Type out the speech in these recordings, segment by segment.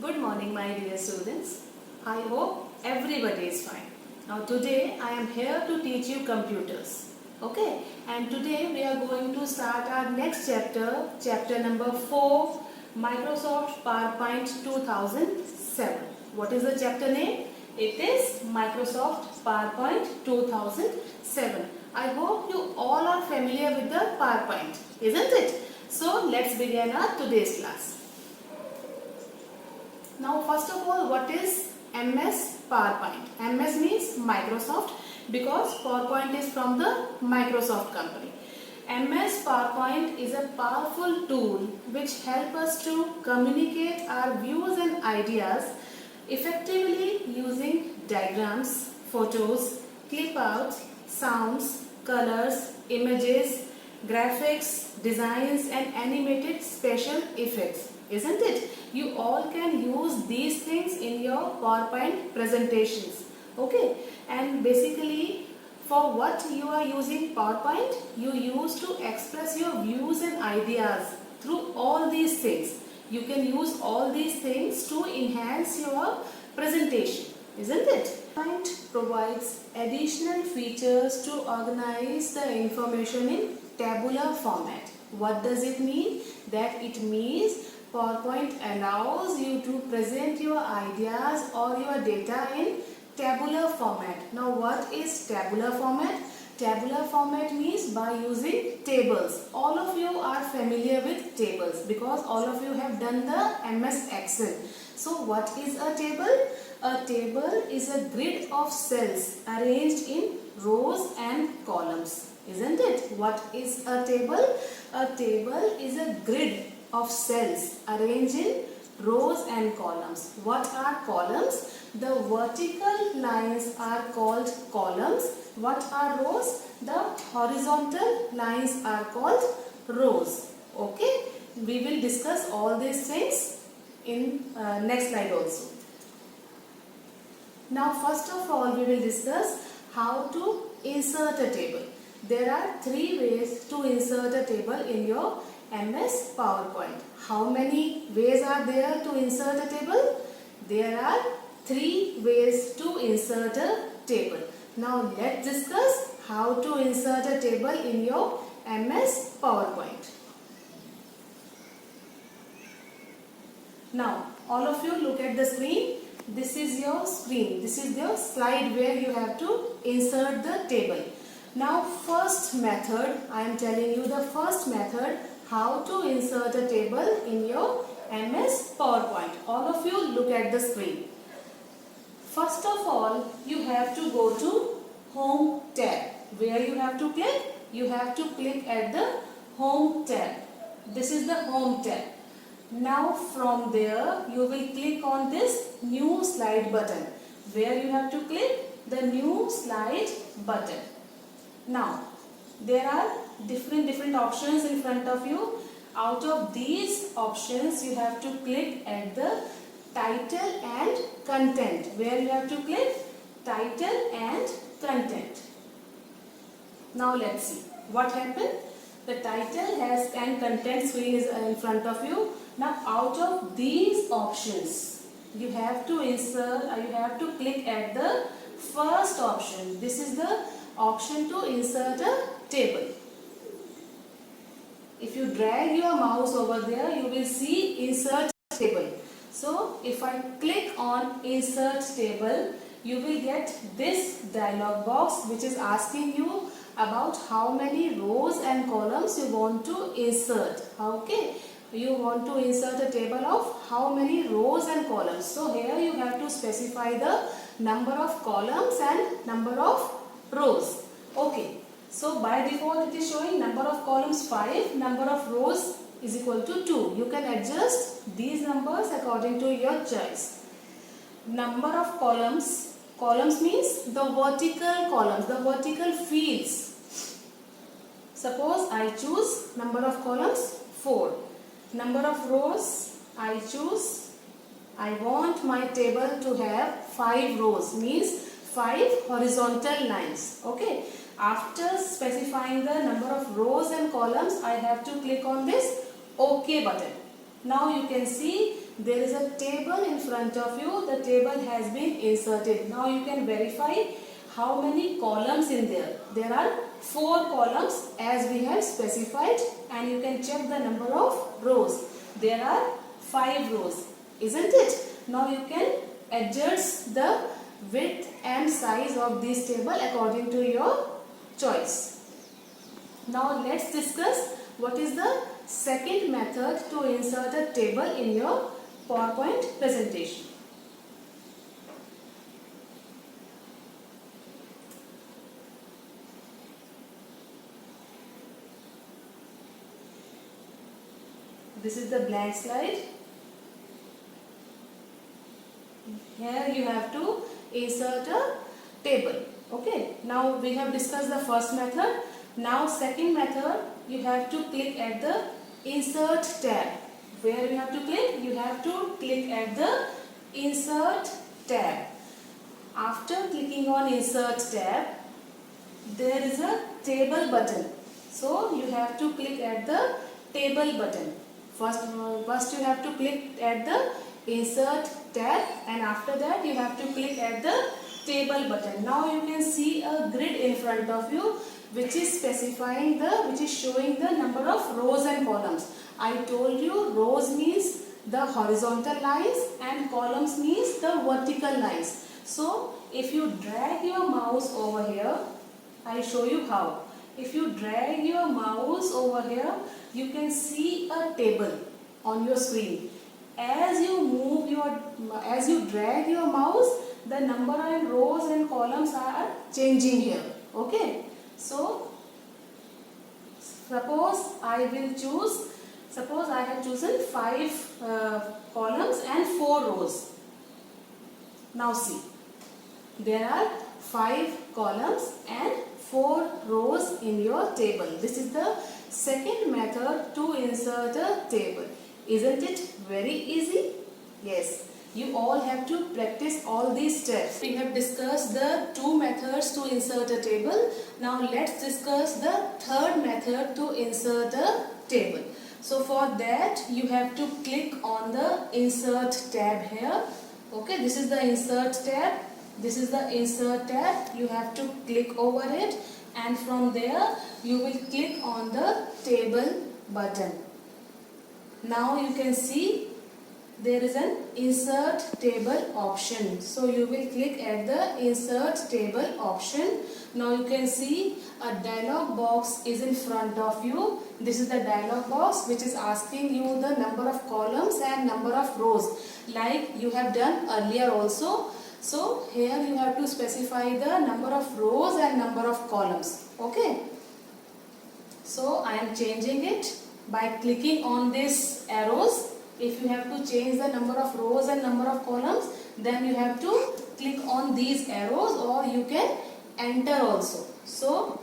Good morning, my dear students. I hope everybody is fine. Now today I am here to teach you computers. Okay, and today we are going to start our next chapter, chapter number 4, Microsoft PowerPoint 2007. What is the chapter name? It is Microsoft PowerPoint 2007. I hope you all are familiar with the PowerPoint, isn't it? So let's begin our today's class. Now first of all, what is MS PowerPoint? MS means Microsoft because PowerPoint is from the Microsoft company. MS PowerPoint is a powerful tool which helps us to communicate our views and ideas effectively using diagrams, photos, clip outs, sounds, colors, images, graphics, designs and animated special effects. Isn't it? You all can use these things in your PowerPoint presentations. Okay, and basically for what you are using PowerPoint, you use to express your views and ideas through all these things. You can use all these things to enhance your presentation, isn't it? PowerPoint provides additional features to organize the information in tabular format. What does it mean? That it means PowerPoint allows you to present your ideas or your data in tabular format. Now what is tabular format? Tabular format means by using tables. All of you are familiar with tables because all of you have done the MS Excel. So what is a table? A table is a grid of cells arranged in rows and columns. Isn't it? What is a table? A table is a grid of cells arranged in rows and columns. What are columns? The vertical lines are called columns. What are rows? The horizontal lines are called rows. Okay, we will discuss all these things in next slide also. Now first of all we will discuss how to insert a table. There are three ways to insert a table in your MS PowerPoint. How many ways are there to insert a table? There are three ways to insert a table. Now let's discuss how to insert a table in your MS PowerPoint. Now all of you look at the screen. This is your screen. This is your slide where you have to insert the table. Now first method, I am telling you the first method how to insert a table in your MS PowerPoint. All of you look at the screen. First of all, you have to go to Home tab. Where you have to click? You have to click at the Home tab. This is the Home tab. Now from there, you will click on this New Slide button. Where you have to click? The New Slide button. Now, there are different options in front of you. Out of these options, you have to click at the title and content. Where you have to click? Title and content. Now let's see what happened. The title has and content screen is in front of you. Now out of these options, you have to insert, you have to click at the first option. This is the option to insert a table. If you drag your mouse over there, you will see insert table. So if I click on insert table, you will get this dialog box which is asking you about how many rows and columns you want to insert. Okay, you want to insert a table of how many rows and columns. So here you have to specify the number of columns and number of rows. Okay, so by default it is showing number of columns 5, number of rows is equal to 2. You can adjust these numbers according to your choice. Number of columns, columns means the vertical columns, the vertical fields. Suppose I choose number of columns 4. Number of rows I choose, I want my table to have 5 rows, means 5 horizontal lines. Okay. After specifying the number of rows and columns, I have to click on this OK button. Now you can see there is a table in front of you. The table has been inserted. Now you can verify how many columns in there. There are 4 columns as we have specified, and you can check the number of rows. There are 5 rows, isn't it? Now you can adjust the width and size of this table according to your choice. Now let's discuss what is the second method to insert a table in your PowerPoint presentation. This is the blank slide. Here you have to insert a table. Okay. Now we have discussed the first method. Now second method, you have to click at the insert tab. Where you have to click? You have to click at the insert tab. After clicking on insert tab, there is a table button. So you have to click at the table button. First you have to click at the insert tab, and after that you have to click at the table button. Now you can see a grid in front of you which is showing the number of rows and columns. I told you rows means the horizontal lines and columns means the vertical lines. So if you drag your mouse over here, I show you how. If you drag your mouse over here, you can see a table on your screen. As you drag your mouse, the number of rows and columns are changing here. Okay. So suppose I have chosen 5 columns and 4 rows. Now see, there are 5 columns and 4 rows in your table. This is the second method to insert a table. Isn't it very easy? Yes. You all have to practice all these steps. We have discussed the 2 methods to insert a table. Now let's discuss the third method to insert a table. So for that you have to click on the insert tab here. Okay, this is the insert tab. This is the insert tab. You have to click over it, and from there you will click on the table button. Now you can see there is an insert table option. So you will click at the insert table option. Now you can see a dialog box is in front of you. This is the dialog box which is asking you the number of columns and number of rows, like you have done earlier also. So here you have to specify the number of rows and number of columns. Okay. So I am changing it by clicking on these arrows. If you have to change the number of rows and number of columns, then you have to click on these arrows, or you can enter also. So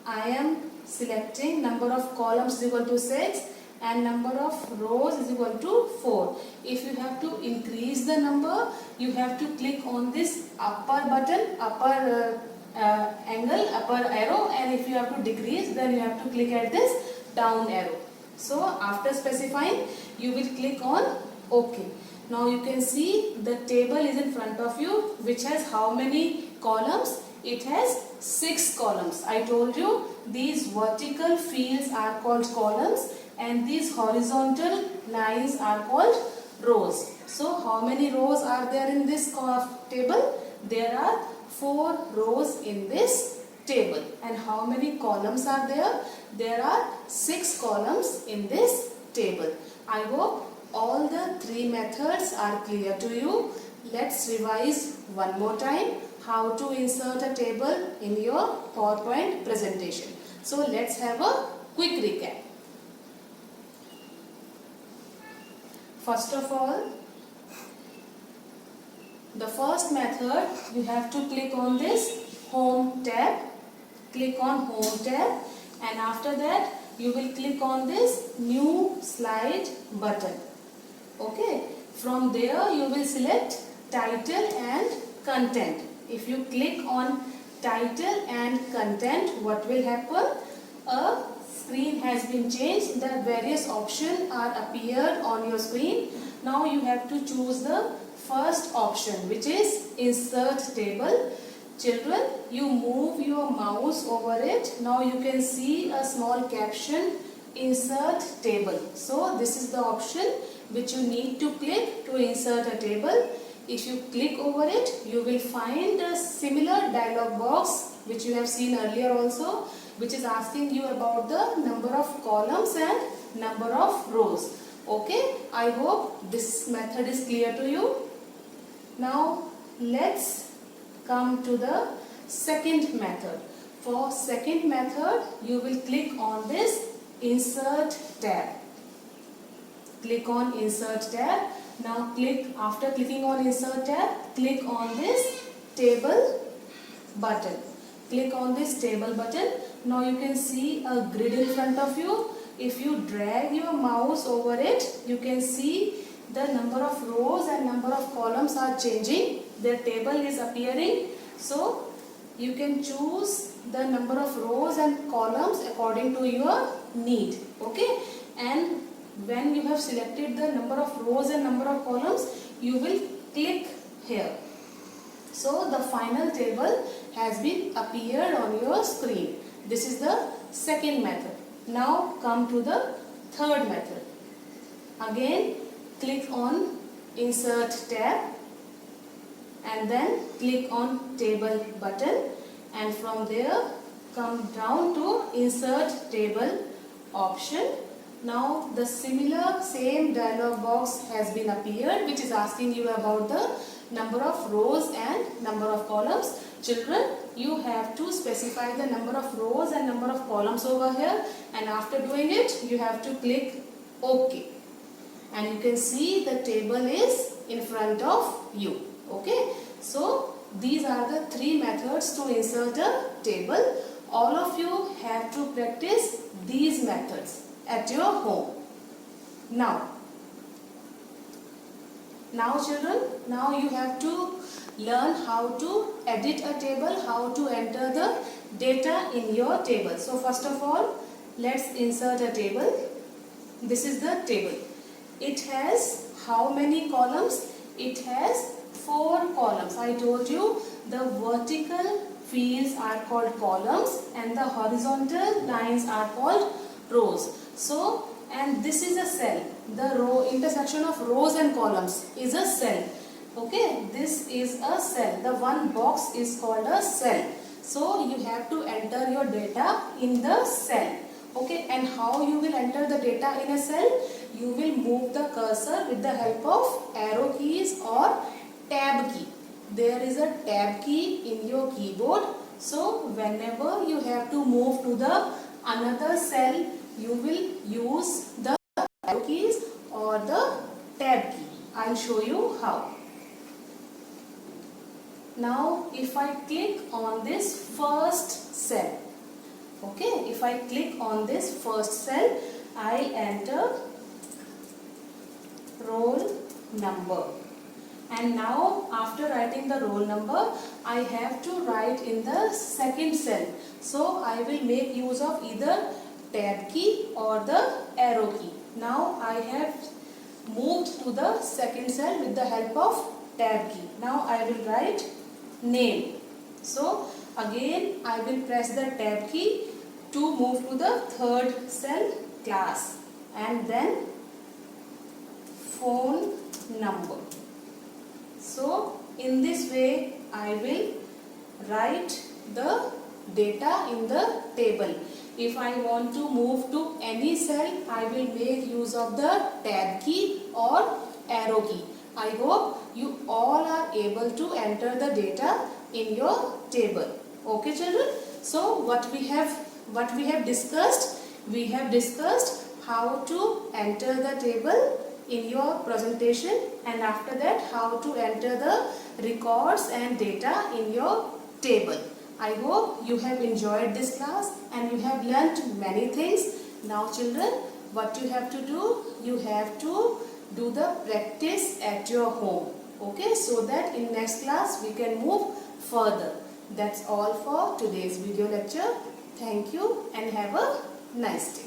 I am selecting number of columns is equal to 6 and number of rows is equal to 4. If you have to increase the number, you have to click on this upper button, upper arrow, and if you have to decrease, then you have to click at this down arrow. So after specifying, you will click on OK. Now you can see the table is in front of you, which has how many columns? It has 6 columns. I told you these vertical fields are called columns and these horizontal lines are called rows. So how many rows are there in this table? There are 4 rows in this table. And how many columns are there? There are 6 columns in this table. I hope all the 3 methods are clear to you. Let's revise one more time how to insert a table in your PowerPoint presentation. So let's have a quick recap. First of all, the first method, you have to click on this Home tab. Click on Home tab, and after that you will click on this New Slide button. Okay. From there you will select Title and Content. If you click on Title and Content, what will happen? A screen has been changed. The various options are appeared on your screen. Now you have to choose the first option, which is insert table. Children, you move your mouse over it. Now you can see a small caption, insert table. So this is the option which you need to click to insert a table. If you click over it, you will find a similar dialog box which you have seen earlier also, which is asking you about the number of columns and number of rows. Okay, I hope this method is clear to you. Now let's come to the second method. For second method, you will click on this insert tab. Click on insert tab. Now after clicking on insert tab, click on this table button. Click on this table button. Now you can see a grid in front of you. If you drag your mouse over it, you can see the number of rows and number of columns are changing. The table is appearing. So you can choose the number of rows and columns according to your need. Okay, and when you have selected the number of rows and number of columns, you will click here. So the final table has been appeared on your screen. This is the second method. Now come to the third method. Again, click on insert tab and then click on table button, and from there come down to insert table option. Now the same dialog box has been appeared, which is asking you about the number of rows and number of columns. Children, you have to specify the number of rows and number of columns over here, and after doing it you have to click OK, and you can see the table is in front of you. Okay, so these are the three methods to insert a table. All of you have to practice these methods at your home. Now children, now you have to learn how to edit a table, how to enter the data in your table. So first of all, let's insert a table. This is the table. It has how many columns? It has 4 columns. I told you the vertical fields are called columns and the horizontal lines are called rows. So, and this is a cell. The row intersection of rows and columns is a cell. Okay, this is a cell. The one box is called a cell. So you have to enter your data in the cell. Okay, and how you will enter the data in a cell? You will move the cursor with the help of arrow keys or tab key. There is a tab key in your keyboard. So whenever you have to move to the another cell, you will use the arrow keys or the tab key. I'll show you how. Now if I click on this first cell, okay, if I click on this first cell, I enter roll number. And now after writing the roll number, I have to write in the second cell. So I will make use of either tab key or the arrow key. Now I have moved to the second cell with the help of tab key. Now I will write name. So again I will press the tab key to move to the third cell, class, and then phone number. So in this way I will write the data in the table. If I want to move to any cell, I will make use of the tab key or arrow key. I hope you all are able to enter the data in your table. Okay children? So what we have discussed, we have discussed how to enter the table in your presentation, and after that how to enter the records and data in your table. I hope you have enjoyed this class and you have learnt many things. Now children, what you have to do, you have to do the practice at your home. Okay, so that in next class we can move further. That's all for today's video lecture. Thank you and have a nice day.